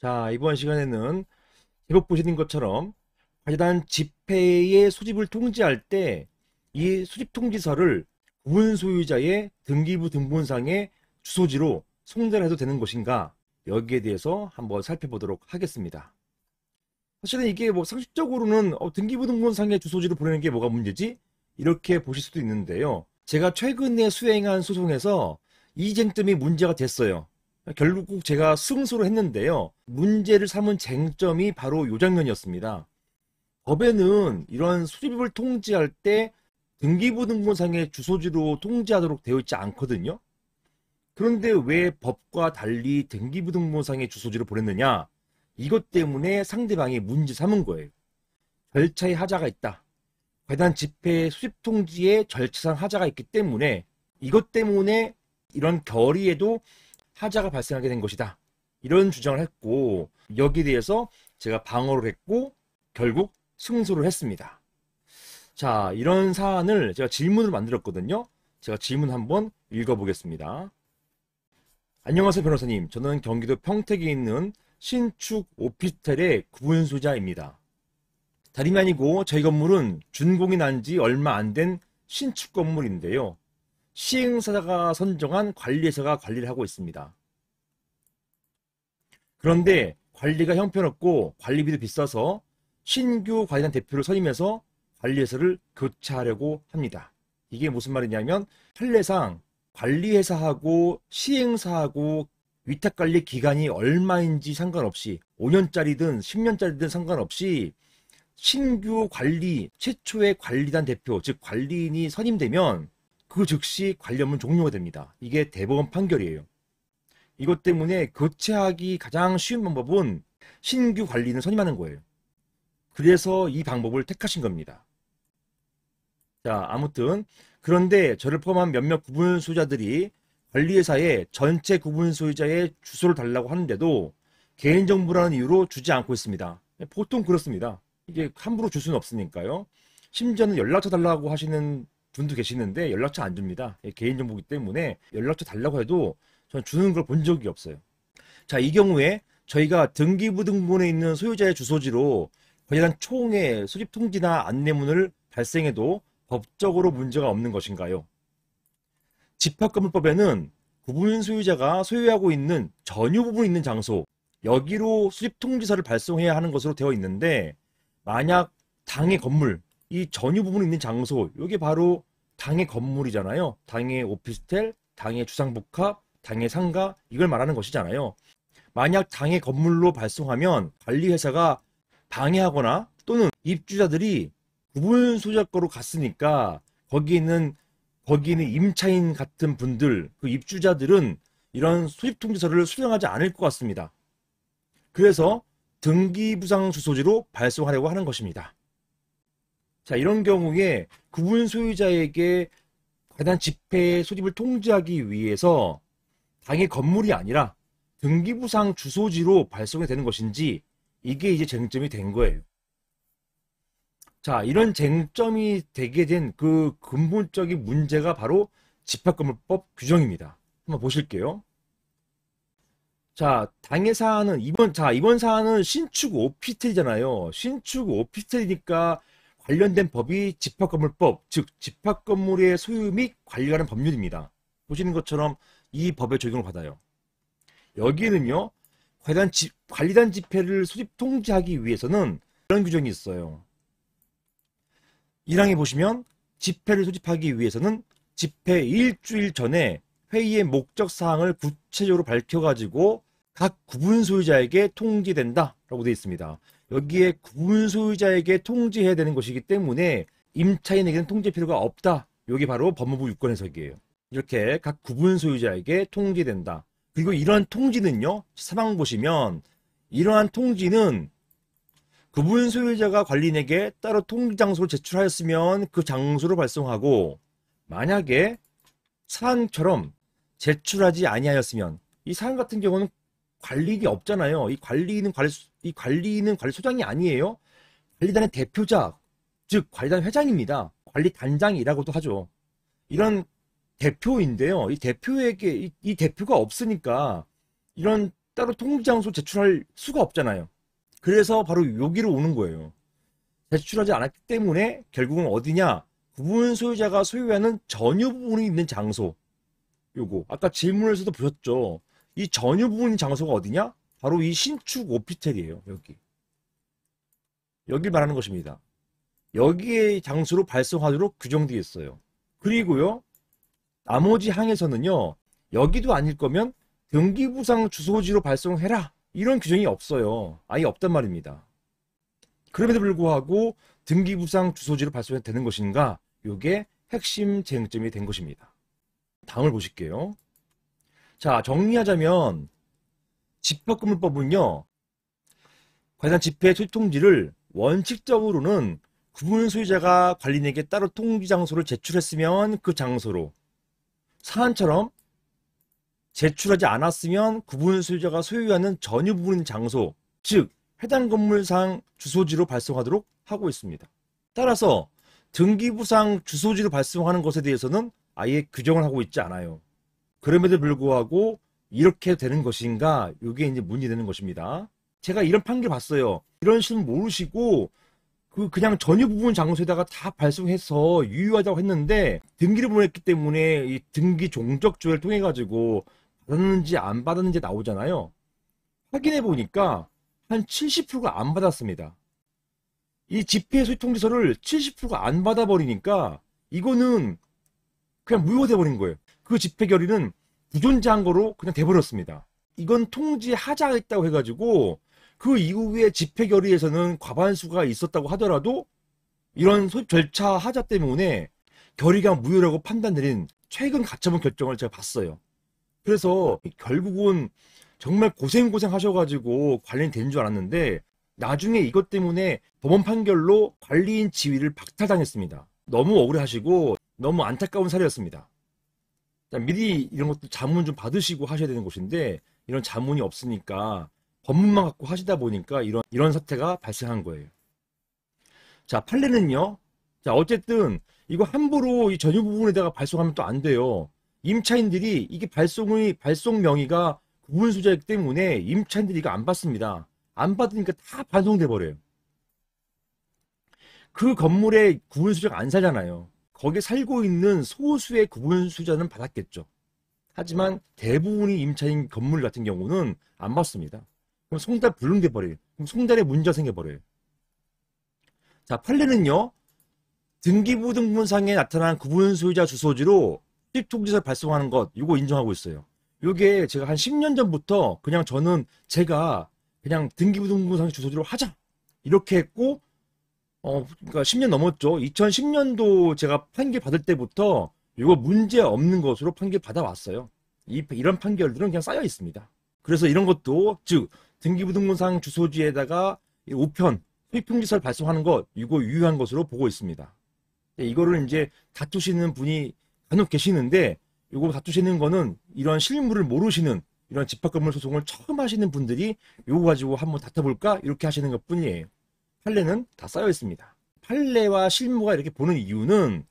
자, 이번 시간에는 제목 보시는 것처럼 과세단 집회의 소집을 통지할 때 이 소집 통지서를 구분 소유자의 등기부 등본상의 주소지로 송달해도 되는 것인가, 여기에 대해서 한번 살펴보도록 하겠습니다. 사실은 이게 뭐 상식적으로는 등기부 등본상의 주소지로 보내는 게 뭐가 문제지? 이렇게 보실 수도 있는데요. 제가 최근에 수행한 소송에서 이 쟁점이 문제가 됐어요. 결국 제가 승소를 했는데요. 문제를 삼은 쟁점이 바로 이 장면이었습니다. 법에는 이런 수집을 통지할 때 등기부 등본상의 주소지로 통지하도록 되어 있지 않거든요. 그런데 왜 법과 달리 등기부 등본상의 주소지로 보냈느냐? 이것 때문에 상대방이 문제 삼은 거예요. 절차에 하자가 있다. 과세단 집회 수집 통지에 절차상 하자가 있기 때문에 이것 때문에 이런 결의에도 하자가 발생하게 된 것이다. 이런 주장을 했고, 여기에 대해서 제가 방어를 했고 결국 승소를 했습니다. 자, 이런 사안을 제가 질문을 만들었거든요. 제가 질문 한번 읽어보겠습니다. 안녕하세요 변호사님. 저는 경기도 평택에 있는 신축 오피스텔의 구분소유자입니다. 다름이 아니고 저희 건물은 준공이 난 지 얼마 안 된 신축 건물인데요. 시행사가 선정한 관리회사가 관리를 하고 있습니다. 그런데 관리가 형편없고 관리비도 비싸서 신규 관리단 대표를 선임해서 관리회사를 교체하려고 합니다. 이게 무슨 말이냐면 판례상 관리회사하고 시행사하고 위탁관리 기간이 얼마인지 상관없이 5년짜리든 10년짜리든 상관없이 신규 관리, 최초의 관리단 대표, 즉 관리인이 선임되면 그 즉시 관리 업무는 종료가 됩니다. 이게 대법원 판결이에요. 이것 때문에 교체하기 가장 쉬운 방법은 신규 관리인을 선임하는 거예요. 그래서 이 방법을 택하신 겁니다. 자, 아무튼 그런데 저를 포함한 몇몇 구분 소유자들이 관리회사에 전체 구분 소유자의 주소를 달라고 하는데도 개인정보라는 이유로 주지 않고 있습니다. 보통 그렇습니다. 이게 함부로 줄 수는 없으니까요. 심지어는 연락처 달라고 하시는 분도 계시는데 연락처 안 줍니다. 개인정보이기 때문에 연락처 달라고 해도 저는 주는 걸 본 적이 없어요. 자, 이 경우에 저희가 등기부 등본에 있는 소유자의 주소지로 과세단 총회 수집 통지나 안내문을 발생해도 법적으로 문제가 없는 것인가요? 집합건물법에는 구분 소유자가 소유하고 있는 전유 부분이 있는 장소, 여기로 수집 통지서를 발송해야 하는 것으로 되어 있는데, 만약 당의 건물, 이 전유 부분이 있는 장소, 이게 바로 당의 건물이잖아요. 당의 오피스텔, 당의 주상복합, 당의 상가, 이걸 말하는 것이잖아요. 만약 당의 건물로 발송하면 관리회사가 방해하거나 또는 입주자들이 구분 소유자 거로 갔으니까 거기 있는 임차인 같은 분들, 그 입주자들은 이런 소집 통지서를 수령하지 않을 것 같습니다. 그래서 등기부상 주소지로 발송하려고 하는 것입니다. 자, 이런 경우에 구분 소유자에게 과세단 집회 소집을 통지하기 위해서 당의 건물이 아니라 등기부상 주소지로 발송이 되는 것인지, 이게 이제 쟁점이 된 거예요. 자, 이런 쟁점이 되게 된 그 근본적인 문제가 바로 집합건물법 규정입니다. 한번 보실게요. 자, 당의 사안은 이번 사안은 신축 오피스텔이잖아요. 신축 오피스텔이니까 관련된 법이 집합건물법, 즉 집합건물의 소유 및 관리하는 법률입니다. 보시는 것처럼 이 법에 적용을 받아요. 여기는요, 관리단 집회를 소집 통지하기 위해서는 이런 규정이 있어요. 1항에 보시면 집회를 소집하기 위해서는 집회 일주일 전에 회의의 목적 사항을 구체적으로 밝혀가지고 각 구분 소유자에게 통지된다 라고 되어 있습니다. 여기에 구분 소유자에게 통지해야 되는 것이기 때문에 임차인에게는 통지할 필요가 없다. 여기 바로 법무부 유권 해석이에요. 이렇게 각 구분 소유자에게 통지된다. 그리고 이러한 통지는요, 사망 보시면 이러한 통지는 구분 소유자가 관리인에게 따로 통지 장소를 제출하였으면 그 장소로 발송하고, 만약에 사안처럼 제출하지 아니하였으면, 이 사안 같은 경우는 관리인이 없잖아요. 이 관리인은 관리소장이 아니에요. 관리단의 대표자, 즉 관리단 회장입니다. 관리단장이라고도 하죠. 이런 대표인데요. 이 대표가 없으니까 이런 따로 통지장소 제출할 수가 없잖아요. 그래서 바로 여기로 오는 거예요. 제출하지 않았기 때문에 결국은 어디냐? 구분 소유자가 소유하는 전유 부분이 있는 장소. 요거 아까 질문에서도 보셨죠? 이 전유 부분 장소가 어디냐? 바로 이 신축 오피스텔이에요. 여기 말하는 것입니다. 여기에 장소로 발송하도록 규정되어 있어요. 그리고요, 나머지 항에서는요, 여기도 아닐 거면 등기부상 주소지로 발송해라, 이런 규정이 없어요. 아예 없단 말입니다. 그럼에도 불구하고 등기부상 주소지로 발송해도 되는 것인가? 이게 핵심 쟁점이 된 것입니다. 다음을 보실게요. 자, 정리하자면 집합건물법은요, 관련 집회 소집 통지를 원칙적으로는 구분 소유자가 관리인에게 따로 통지 장소를 제출했으면 그 장소로, 사안처럼 제출하지 않았으면 구분 소유자가 소유하는 전유 부분 장소, 즉 해당 건물상 주소지로 발송하도록 하고 있습니다. 따라서 등기부상 주소지로 발송하는 것에 대해서는 아예 규정을 하고 있지 않아요. 그럼에도 불구하고 이렇게 되는 것인가? 이게 이제 문제되는 것입니다. 제가 이런 판결 봤어요. 이런 식으로 모르시고 그냥 전유 부분 장소에다가 다 발송해서 유효하다고 했는데 등기를 보냈기 때문에 이 등기 종적 조회를 통해 가지고 받았는지 안 받았는지 나오잖아요. 확인해 보니까 한 70%가 안 받았습니다. 이 집회 소집 통지서를 70%가 안 받아버리니까 이거는 그냥 무효돼 버린 거예요. 그 집회 결의는 부존재한 거로 그냥 돼버렸습니다. 이건 통지하자가 있다고 해가지고 그 이후에 집회 결의에서는 과반수가 있었다고 하더라도 이런 소집 절차 하자 때문에 결의가 무효라고 판단 내린 최근 가처분 결정을 제가 봤어요. 그래서 결국은 정말 고생 하셔가지고 관리인 된 줄 알았는데 나중에 이것 때문에 법원 판결로 관리인 지위를 박탈당했습니다. 너무 억울해하시고 너무 안타까운 사례였습니다. 미리 이런 것도 자문 좀 받으시고 하셔야 되는 곳인데 이런 자문이 없으니까 법문만 갖고 하시다 보니까 이런 사태가 발생한 거예요. 자, 판례는요. 자, 어쨌든 이거 함부로 이 전유 부분에다가 발송하면 또 안 돼요. 임차인들이 이게 발송 명의가 구분 소유자이기 때문에 임차인들이 이거 안 받습니다. 안 받으니까 다 반송돼 버려요. 그 건물에 구분 소유자가 안 살잖아요. 거기에 살고 있는 소수의 구분 소유자는 받았겠죠. 하지만 대부분이 임차인 건물 같은 경우는 안 받습니다. 그럼 송달 불능돼 버려요. 그럼 송달에 문제가 생겨버려요. 자, 판례는요. 등기부 등본상에 나타난 구분 소유자 주소지로 수집 통지서를 발송하는 것, 이거 인정하고 있어요. 요게 제가 한 10년 전부터 그냥 저는 제가 그냥 등기부 등본상 주소지로 하자 이렇게 했고, 그러니까 10년 넘었죠. 2010년도 제가 판결 받을 때부터 이거 문제 없는 것으로 판결 받아왔어요. 이런 판결들은 그냥 쌓여 있습니다. 그래서 이런 것도, 즉 등기부등본상 주소지에다가 우편 소입통지서를 발송하는 것, 이거 유효한 것으로 보고 있습니다. 이거를 이제 다투시는 분이 간혹 계시는데, 이거 다투시는 거는 이런 실물을 모르시는 이런 집합건물 소송을 처음 하시는 분들이 이거 가지고 한번 다퉈볼까 이렇게 하시는 것 뿐이에요. 판례는 다 쌓여 있습니다. 판례와 실무가 이렇게 보는 이유는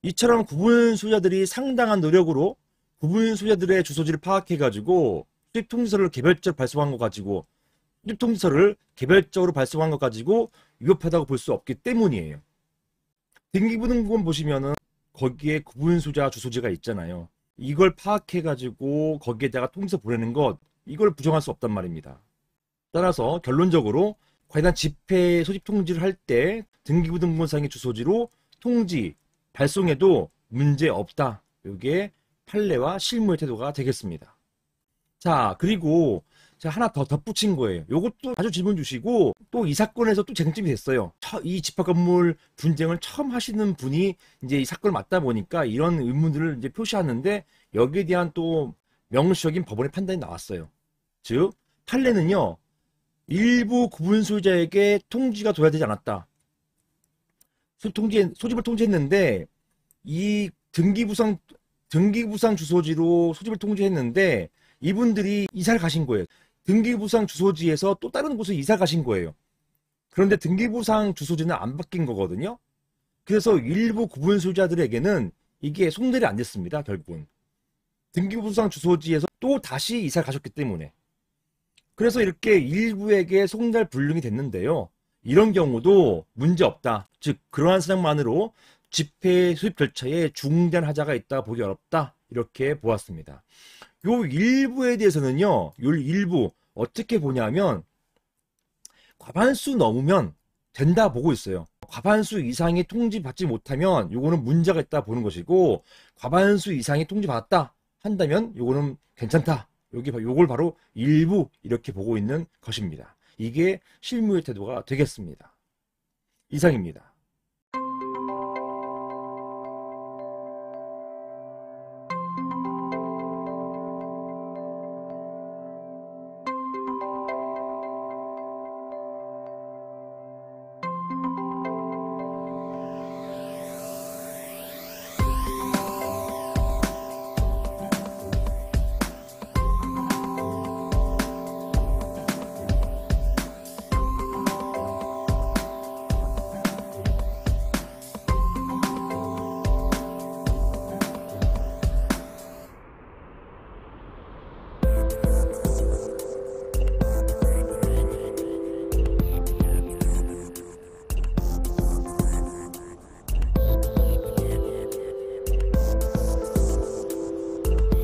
이처럼 구분 소유자들이 상당한 노력으로 구분 소유자들의 주소지를 파악해가지고 수집통지서를 개별적으로 발송한 것 가지고 수집통지서를 개별적으로 발송한 것 가지고 위법하다고 볼 수 없기 때문이에요. 등기부등본 보시면은 거기에 구분 소유자 주소지가 있잖아요. 이걸 파악해가지고 거기에다가 통지서 보내는 것, 이걸 부정할 수 없단 말입니다. 따라서 결론적으로 관련 집회 소집 통지를 할 때 등기부등본상의 주소지로 통지 발송해도 문제 없다. 이게 판례와 실무의 태도가 되겠습니다. 자, 그리고 제가 하나 더 덧붙인 거예요. 이것도 자주 질문 주시고 또 이 사건에서 또 쟁점이 됐어요. 이 집합건물 분쟁을 처음 하시는 분이 이제 이 사건을 맡다 보니까 이런 의문들을 이제 표시하는데 여기에 대한 또 명시적인 법원의 판단이 나왔어요. 즉 판례는요. 일부 구분 소유자에게 통지가 둬야 되지 않았다. 소집을 통지했는데 이 등기부상 주소지로 소집을 통지했는데 이분들이 이사를 가신 거예요. 등기부상 주소지에서 또 다른 곳에 이사 가신 거예요. 그런데 등기부상 주소지는 안 바뀐 거거든요. 그래서 일부 구분 소유자들에게는 이게 송달이 안 됐습니다. 결국은 등기부상 주소지에서 또 다시 이사를 가셨기 때문에. 그래서 이렇게 일부에게 송달 불능이 됐는데요. 이런 경우도 문제없다. 즉 그러한 사정만으로 집회 수입 절차에 중대한 하자가 있다 보기 어렵다. 이렇게 보았습니다. 요 일부에 대해서는요. 요 일부 어떻게 보냐면 과반수 넘으면 된다 보고 있어요. 과반수 이상이 통지받지 못하면 요거는 문제가 있다 보는 것이고, 과반수 이상이 통지받았다 한다면 요거는 괜찮다. 요걸 바로 일부 이렇게 보고 있는 것입니다. 이게 실무의 태도가 되겠습니다. 이상입니다.